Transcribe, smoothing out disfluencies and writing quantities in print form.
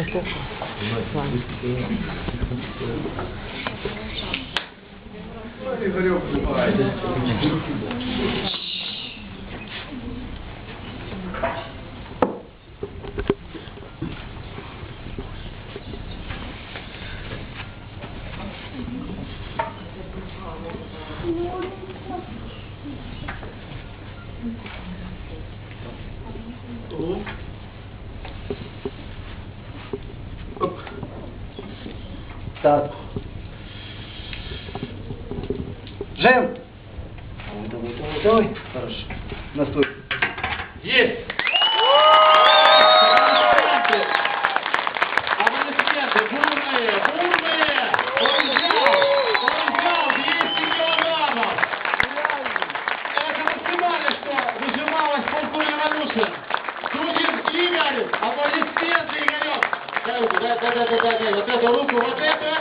эпоху. Так. Жем! Давай. Хорошо. Настой. Есть! Аплодисменты, бурные! Он взял 200 килограммов! Это максимально, что выжималось полковник Иванушин. Судит Игорь, аплодисменты, Игорек! Дай руку, дай, вот эту руку, вот эту!